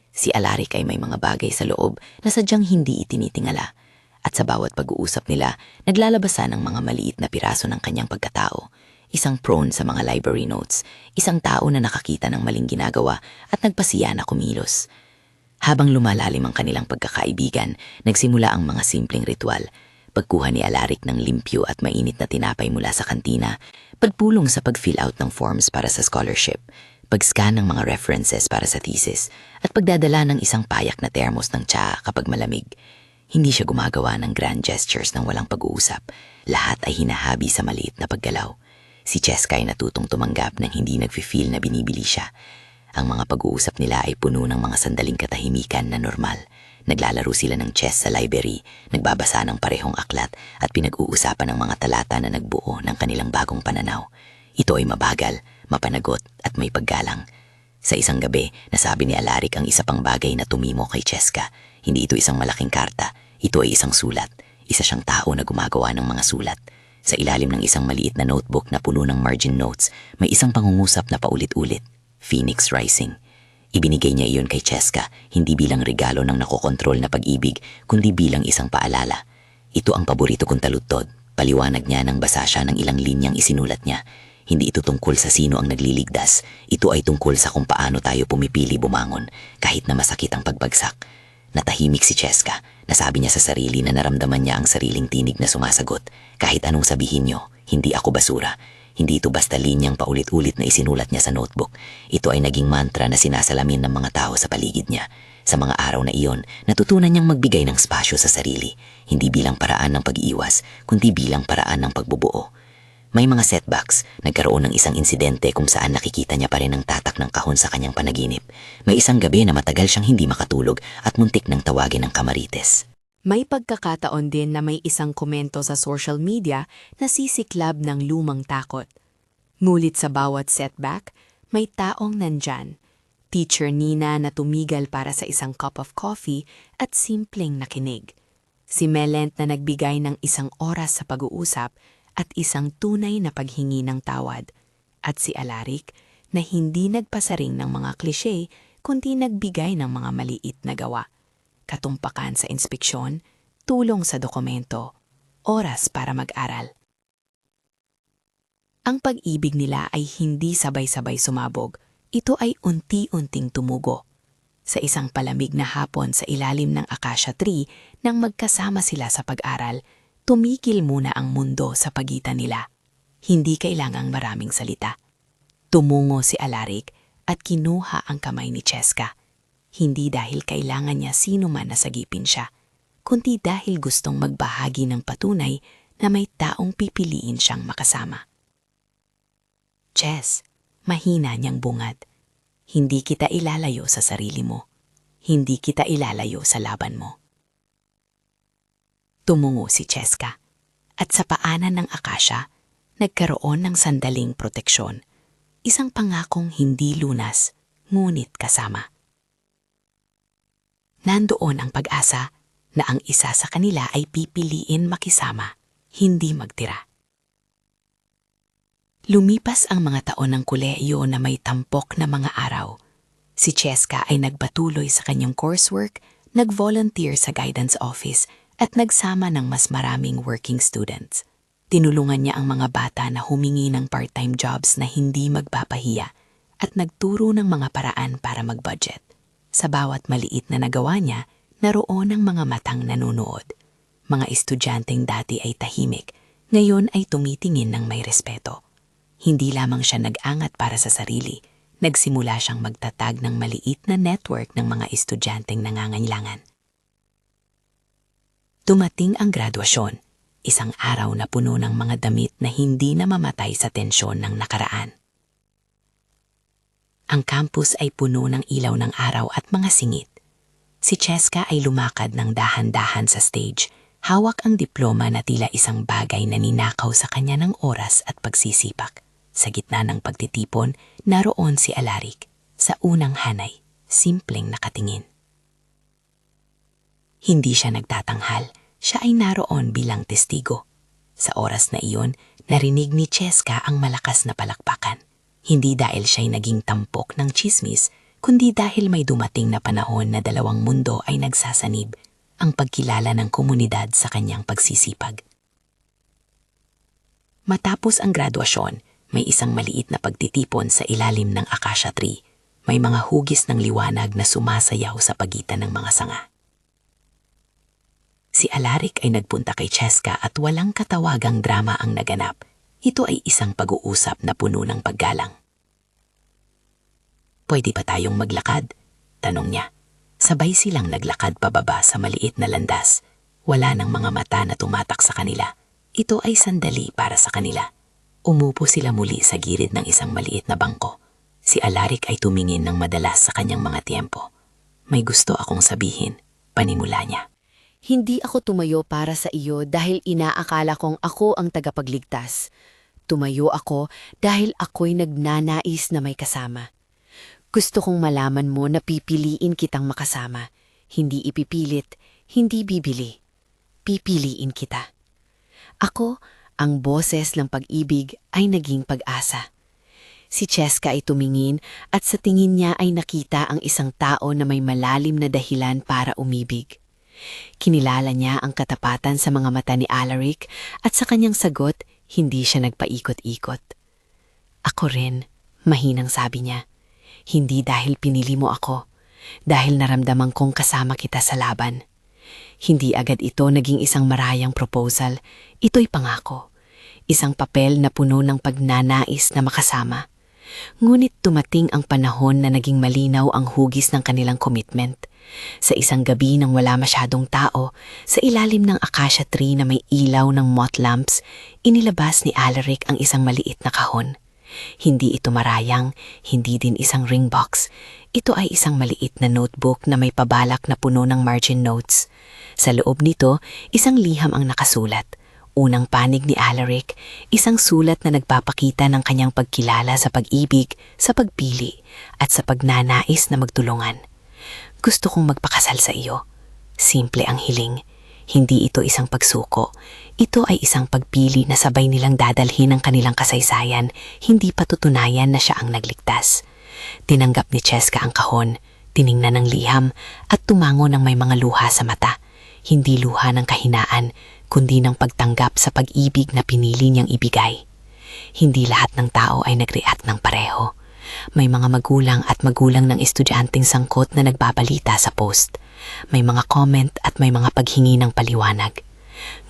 Si Alaric ay may mga bagay sa loob na sadyang hindi itinitingala. At sa bawat pag-uusap nila, naglalabasan ng mga maliit na piraso ng kanyang pagkatao. Isang prone sa mga library notes, isang tao na nakakita ng maling ginagawa at nagpasiya na kumilos. Habang lumalalim ang kanilang pagkakaibigan, nagsimula ang mga simpleng ritual. Pagkuha ni Alaric ng limpyo at mainit na tinapay mula sa kantina, pagpulong sa pag-fill out ng forms para sa scholarship, pag-scan ng mga references para sa thesis, at pagdadala ng isang payak na termos ng tsa kapag malamig. Hindi siya gumagawa ng grand gestures ng walang pag-uusap. Lahat ay hinahabi sa maliit na paggalaw. Si Cheska ay natutong tumanggap ng hindi nag-feel na binibili siya. Ang mga pag-uusap nila ay puno ng mga sandaling katahimikan na normal. Naglalaro sila ng chess sa library, nagbabasa ng parehong aklat at pinag-uusapan ng mga talata na nagbuo ng kanilang bagong pananaw. Ito ay mabagal, mapanagot at may paggalang. Sa isang gabi, nasabi ni Alaric ang isa pang bagay na tumimo kay Cheska. Hindi ito isang malaking karta, ito ay isang sulat. Isa siyang tao na gumagawa ng mga sulat. Sa ilalim ng isang maliit na notebook na puno ng margin notes, may isang pangungusap na paulit-ulit, Phoenix Rising. Ibinigay niya iyon kay Cheska, hindi bilang regalo ng nakokontrol na pag-ibig, kundi bilang isang paalala. Ito ang paborito kong taludtod. Paliwanag niya nang basa siya ng ilang linyang isinulat niya. Hindi ito tungkol sa sino ang nagliligtas. Ito ay tungkol sa kung paano tayo pumipili bumangon, kahit na masakit ang pagbagsak. Natahimik si Cheska. Nasabi niya sa sarili na naramdaman niya ang sariling tinig na sumasagot. Kahit anong sabihin niyo, hindi ako basura. Hindi ito basta linyang paulit-ulit na isinulat niya sa notebook. Ito ay naging mantra na sinasalamin ng mga tao sa paligid niya. Sa mga araw na iyon, natutunan niyang magbigay ng spasyo sa sarili. Hindi bilang paraan ng pag-iwas, kundi bilang paraan ng pagbubuo. May mga setbacks, nagkaroon ng isang insidente kung saan nakikita niya pa rin ang tatak ng kahon sa kanyang panaginip. May isang gabi na matagal siyang hindi makatulog at muntik ng tawagin ng kamarites. May pagkakataon din na may isang komento sa social media na sisiklab ng lumang takot. Ngulit sa bawat setback, may taong nandyan. Teacher Nina na tumigal para sa isang cup of coffee at simpleng nakinig. Si Melent na nagbigay ng isang oras sa pag-uusap at isang tunay na paghingi ng tawad. At si Alaric na hindi nagpasaring ng mga klishe kundi nagbigay ng mga maliit na gawa. Katumpakan sa inspeksyon, tulong sa dokumento, oras para mag-aral. Ang pag-ibig nila ay hindi sabay-sabay sumabog. Ito ay unti-unting tumugo. Sa isang palamig na hapon sa ilalim ng acacia tree, nang magkasama sila sa pag-aral, tumigil muna ang mundo sa pagitan nila. Hindi kailangang maraming salita. Tumungo si Alaric at kinuha ang kamay ni Cheska. Hindi dahil kailangan niya sino man nasagipin siya, kundi dahil gustong magbahagi ng patunay na may taong pipiliin siyang makasama. Ches, mahina niyang bungad. Hindi kita ilalayo sa sarili mo. Hindi kita ilalayo sa laban mo. Tumungo si Cheska, at sa paanan ng akasya, nagkaroon ng sandaling proteksyon. Isang pangakong hindi lunas, ngunit kasama. Nandoon ang pag-asa na ang isa sa kanila ay pipiliin makisama, hindi magtira. Lumipas ang mga taon ng kolehiyo na may tampok na mga araw. Si Cheska ay nagpatuloy sa kanyang coursework, nag-volunteer sa guidance office, at nagsama ng mas maraming working students. Tinulungan niya ang mga bata na humingi ng part-time jobs na hindi magpapahiya at nagturo ng mga paraan para mag-budget. Sa bawat maliit na nagawa niya, naroon ang mga matang nanonood. Mga estudyanteng dati ay tahimik, ngayon ay tumitingin ng may respeto. Hindi lamang siya nag-angat para sa sarili, nagsimula siyang magtatag ng maliit na network ng mga estudyanteng nangangailangan. Dumating ang graduasyon, isang araw na puno ng mga damit na hindi na mamatay sa tensyon ng nakaraan. Ang campus ay puno ng ilaw ng araw at mga singit. Si Cheska ay lumakad ng dahan-dahan sa stage, hawak ang diploma na tila isang bagay na ninakaw sa kanya ng oras at pagsisipak. Sa gitna ng pagtitipon, naroon si Alaric, sa unang hanay, simpleng nakatingin. Hindi siya nagtatanghal, siya ay naroon bilang testigo. Sa oras na iyon, narinig ni Cheska ang malakas na palakpakan. Hindi dahil siya'y naging tampok ng tsismis, kundi dahil may dumating na panahon na dalawang mundo ay nagsasanib, ang pagkilala ng komunidad sa kanyang pagsisipag. Matapos ang graduasyon, may isang maliit na pagtitipon sa ilalim ng acacia tree. May mga hugis ng liwanag na sumasayaw sa pagitan ng mga sanga. Si Alaric ay nagpunta kay Cheska at walang katawagang drama ang naganap. Ito ay isang pag-uusap na puno ng paggalang. "Pwede ba tayong maglakad?" tanong niya. Sabay silang naglakad pababa sa maliit na landas. Wala ng mga mata na tumatak sa kanila. Ito ay sandali para sa kanila. Umupo sila muli sa gilid ng isang maliit na bangko. Si Alaric ay tumingin ng madalas sa kanyang mga tiempo. May gusto akong sabihin, panimula niya. Hindi ako tumayo para sa iyo dahil inaakala kong ako ang tagapagligtas. Tumayo ako dahil ako'y nagnanais na may kasama. Gusto kong malaman mo na pipiliin kitang makasama. Hindi ipipilit, hindi bibili. Pipiliin kita. Ako, ang boses ng pag-ibig ay naging pag-asa. Si Cheska ay tumingin at sa tingin niya ay nakita ang isang tao na may malalim na dahilan para umibig. Kinilala niya ang katapatan sa mga mata ni Alaric at sa kanyang sagot, hindi siya nagpaikot-ikot. Ako rin, mahinang sabi niya. Hindi dahil pinili mo ako, dahil naramdaman kong kasama kita sa laban. Hindi agad ito naging isang marayang proposal, ito'y pangako. Isang papel na puno ng pagnanais na makasama. Ngunit dumating ang panahon na naging malinaw ang hugis ng kanilang commitment. Sa isang gabi nang wala masyadong tao, sa ilalim ng acacia tree na may ilaw ng moth lamps, inilabas ni Alaric ang isang maliit na kahon. Hindi ito marayang, hindi din isang ring box. Ito ay isang maliit na notebook na may pabalak na puno ng margin notes. Sa loob nito, isang liham ang nakasulat. Unang panig ni Alaric, isang sulat na nagpapakita ng kanyang pagkilala sa pag-ibig, sa pagpili, at sa pagnanais na magtulungan. Gusto kong magpakasal sa iyo. Simple ang hiling. Hindi ito isang pagsuko. Ito ay isang pagpili na sabay nilang dadalhin ang kanilang kasaysayan, hindi patutunayan na siya ang nagligtas. Tinanggap ni Cheska ang kahon, tiningnan ng liham, at tumango ng may mga luha sa mata. Hindi luha ng kahinaan, kundi ng pagtanggap sa pag-ibig na pinili niyang ibigay. Hindi lahat ng tao ay nag-react ng pareho. May mga magulang at magulang ng estudyanteng sangkot na nagbabalita sa post. May mga comment at may mga paghingi ng paliwanag.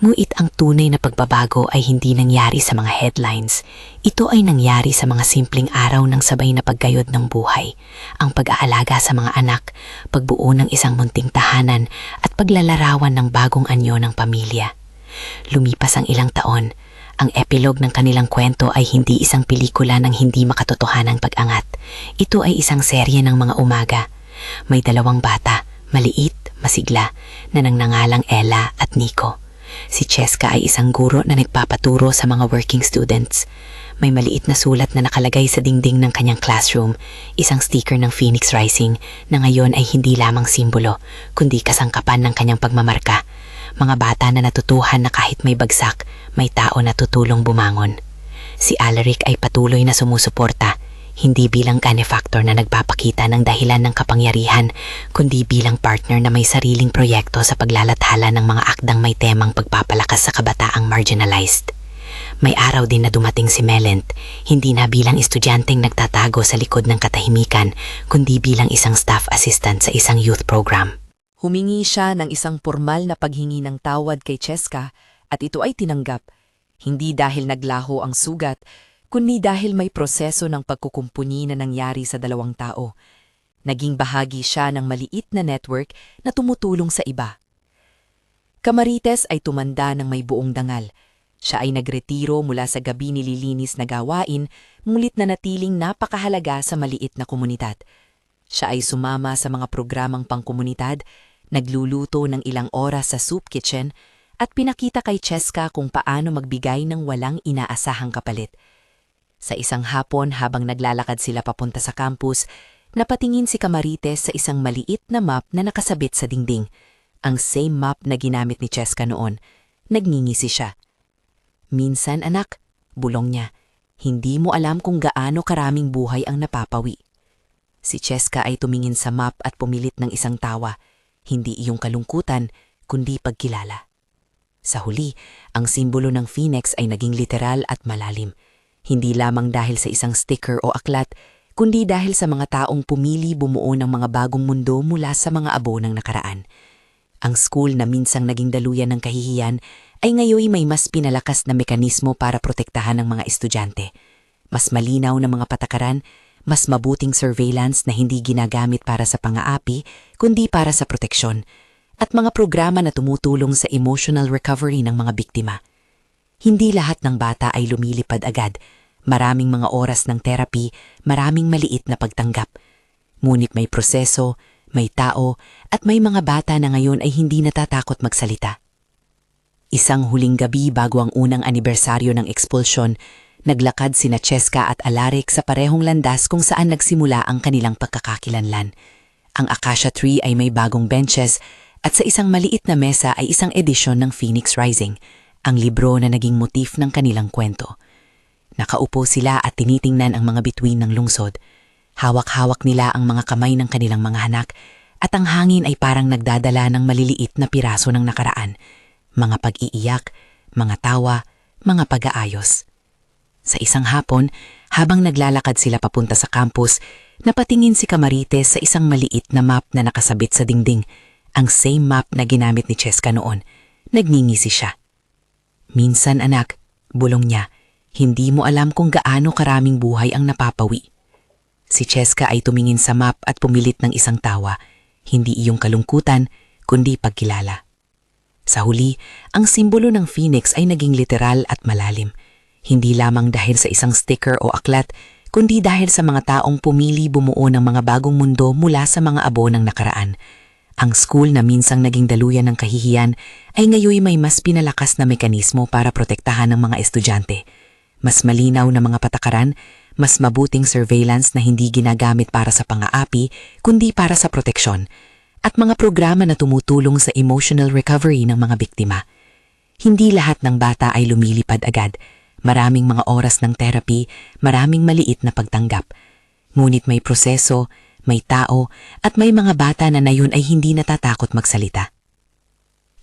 Ngunit ang tunay na pagbabago ay hindi nangyari sa mga headlines. Ito ay nangyari sa mga simpleng araw ng sabay na paggayod ng buhay, ang pag-aalaga sa mga anak, pagbuo ng isang munting tahanan at paglalarawan ng bagong anyo ng pamilya. Lumipas ang ilang taon, ang epilog ng kanilang kwento ay hindi isang pelikula ng hindi makatotohanang pag-angat. Ito ay isang serye ng mga umaga. May dalawang bata, maliit, masigla, na nangangalang Ella at Nico. Si Cheska ay isang guro na nagpapaturo sa mga working students. May maliit na sulat na nakalagay sa dingding ng kanyang classroom, isang sticker ng Phoenix Rising na ngayon ay hindi lamang simbolo, kundi kasangkapan ng kanyang pagmamarka. Mga bata na natutuhan na kahit may bagsak, may tao na tutulong bumangon. Si Alaric ay patuloy na sumusuporta, hindi bilang benefactor na nagpapakita ng dahilan ng kapangyarihan, kundi bilang partner na may sariling proyekto sa paglalathala ng mga akdang may temang pagpapalakas sa kabataang marginalized. May araw din na dumating si Melent, hindi na bilang estudyanteng nagtatago sa likod ng katahimikan, kundi bilang isang staff assistant sa isang youth program. Humingi siya ng isang formal na paghingi ng tawad kay Cheska at ito ay tinanggap, hindi dahil naglaho ang sugat, kundi dahil may proseso ng pagkukumpuni na nangyari sa dalawang tao. Naging bahagi siya ng maliit na network na tumutulong sa iba. Camarines ay tumanda ng may buong dangal. Siya ay nagretiro mula sa gabi nililinis na gawain, ngunit nanatiling napakahalaga sa maliit na komunidad. Siya ay sumama sa mga programang pangkomunidad, nagluluto ng ilang oras sa soup kitchen, at pinakita kay Cheska kung paano magbigay ng walang inaasahang kapalit. Sa isang hapon habang naglalakad sila papunta sa campus, napatingin si Camarines sa isang maliit na map na nakasabit sa dingding. Ang same map na ginamit ni Cheska noon. Nagngingisi siya. Minsan anak, bulong niya, hindi mo alam kung gaano karaming buhay ang napapawi. Si Cheska ay tumingin sa map at pumilit ng isang tawa. Hindi iyong kalungkutan, kundi pagkilala. Sa huli, ang simbolo ng Phoenix ay naging literal at malalim. Hindi lamang dahil sa isang sticker o aklat, kundi dahil sa mga taong pumili bumuo ng mga bagong mundo mula sa mga abo ng nakaraan. Ang school na minsang naging daluyan ng kahihiyan ay ngayon may mas pinalakas na mekanismo para protektahan ng mga estudyante. Mas malinaw na mga patakaran, mas mabuting surveillance na hindi ginagamit para sa pang-aapi, kundi para sa proteksyon, at mga programa na tumutulong sa emotional recovery ng mga biktima. Hindi lahat ng bata ay lumilipad agad. Maraming mga oras ng therapy, maraming maliit na pagtanggap. Ngunit may proseso, may tao, at may mga bata na ngayon ay hindi natatakot magsalita. Isang huling gabi bago ang unang anibersaryo ng expulsion, naglakad sina Cheska at Alaric sa parehong landas kung saan nagsimula ang kanilang pagkakakilanlan. Ang acacia tree ay may bagong benches at sa isang maliit na mesa ay isang edisyon ng Phoenix Rising, ang libro na naging motif ng kanilang kwento. Nakaupo sila at tinitingnan ang mga bituin ng lungsod. Hawak-hawak nila ang mga kamay ng kanilang mga anak at ang hangin ay parang nagdadala ng maliliit na piraso ng nakaraan. Mga pag-iiyak, mga tawa, mga pag-aayos. Sa isang hapon, habang naglalakad sila papunta sa campus, napatingin si Camarines sa isang maliit na map na nakasabit sa dingding, ang same map na ginamit ni Cheska noon. Nagngingisi siya. Minsan anak, bulong niya, hindi mo alam kung gaano karaming buhay ang napapawi. Si Cheska ay tumingin sa map at pumilit ng isang tawa, hindi iyong kalungkutan, kundi pagkilala. Sa huli, ang simbolo ng Phoenix ay naging literal at malalim. Hindi lamang dahil sa isang sticker o aklat, kundi dahil sa mga taong pumili bumuo ng mga bagong mundo mula sa mga abo ng nakaraan. Ang school na minsang naging daluyan ng kahihiyan ay ngayon may mas pinalakas na mekanismo para protektahan ng mga estudyante. Mas malinaw na mga patakaran, mas mabuting surveillance na hindi ginagamit para sa pang-aapi kundi para sa proteksyon, at mga programa na tumutulong sa emotional recovery ng mga biktima. Hindi lahat ng bata ay lumilipad agad. Maraming mga oras ng therapy, maraming maliit na pagtanggap. Ngunit may proseso, may tao, at may mga bata na ngayon ay hindi natatakot magsalita.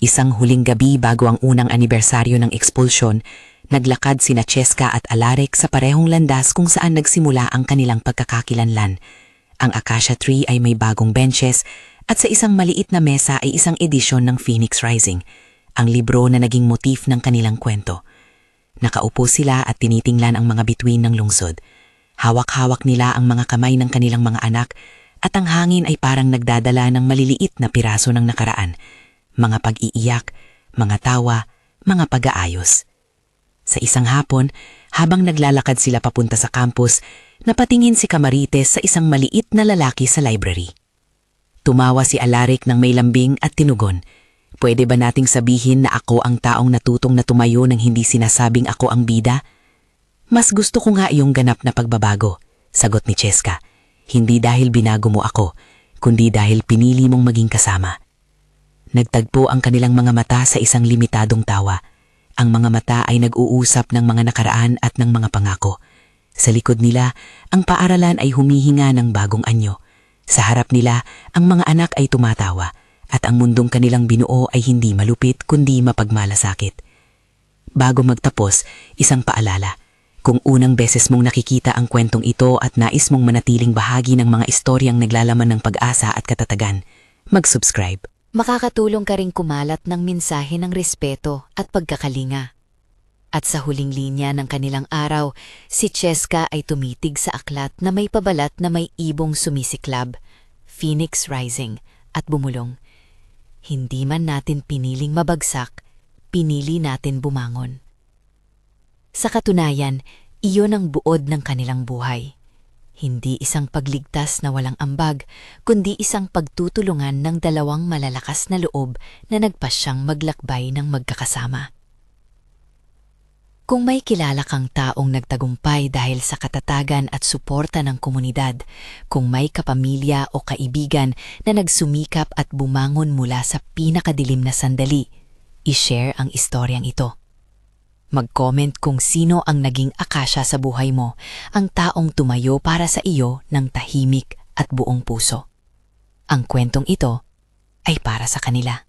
Isang huling gabi bago ang unang anibersaryo ng expulsion, naglakad sina Cheska at Alaric sa parehong landas kung saan nagsimula ang kanilang pagkakakilanlan. Ang acacia tree ay may bagong benches at sa isang maliit na mesa ay isang edisyon ng Phoenix Rising, ang libro na naging motif ng kanilang kwento. Nakaupo sila at tinitingnan ang mga bituin ng lungsod. Hawak-hawak nila ang mga kamay ng kanilang mga anak at ang hangin ay parang nagdadala ng maliliit na piraso ng nakaraan. Mga pag-iiyak, mga tawa, mga pag-aayos. Sa isang hapon, habang naglalakad sila papunta sa campus, napatingin si Camarines sa isang maliit na lalaki sa library. Tumawa si Alaric ng may lambing at tinugon, "Pwede ba nating sabihin na ako ang taong natutong na tumayo nang hindi sinasabing ako ang bida?" "Mas gusto ko nga iyong ganap na pagbabago," sagot ni Cheska. "Hindi dahil binago mo ako, kundi dahil pinili mong maging kasama." Nagtagpo ang kanilang mga mata sa isang limitadong tawa. Ang mga mata ay nag-uusap ng mga nakaraan at ng mga pangako. Sa likod nila, ang paaralan ay humihinga ng bagong anyo. Sa harap nila, ang mga anak ay tumatawa at ang mundong kanilang binuo ay hindi malupit kundi mapagmalasakit. Bago magtapos, isang paalala. Kung unang beses mong nakikita ang kwentong ito at nais mong manatiling bahagi ng mga istoryang naglalaman ng pag-asa at katatagan, mag-subscribe. Makakatulong ka ring kumalat ng mensahe ng respeto at pagkakalinga. At sa huling linya ng kanilang araw, si Cheska ay tumitig sa aklat na may pabalat na may ibong sumisiklab, Phoenix Rising, at bumulong, "Hindi man natin piniling mabagsak, pinili natin bumangon." Sa katunayan, iyon ang buod ng kanilang buhay. Hindi isang pagligtas na walang ambag, kundi isang pagtutulungan ng dalawang malalakas na loob na nagpasyang maglakbay ng magkakasama. Kung may kilala kang taong nagtagumpay dahil sa katatagan at suporta ng komunidad, kung may kapamilya o kaibigan na nagsumikap at bumangon mula sa pinakadilim na sandali, i-share ang istoryang ito. Mag-comment kung sino ang naging akasya sa buhay mo, ang taong tumayo para sa iyo ng tahimik at buong puso. Ang kwentong ito ay para sa kanila.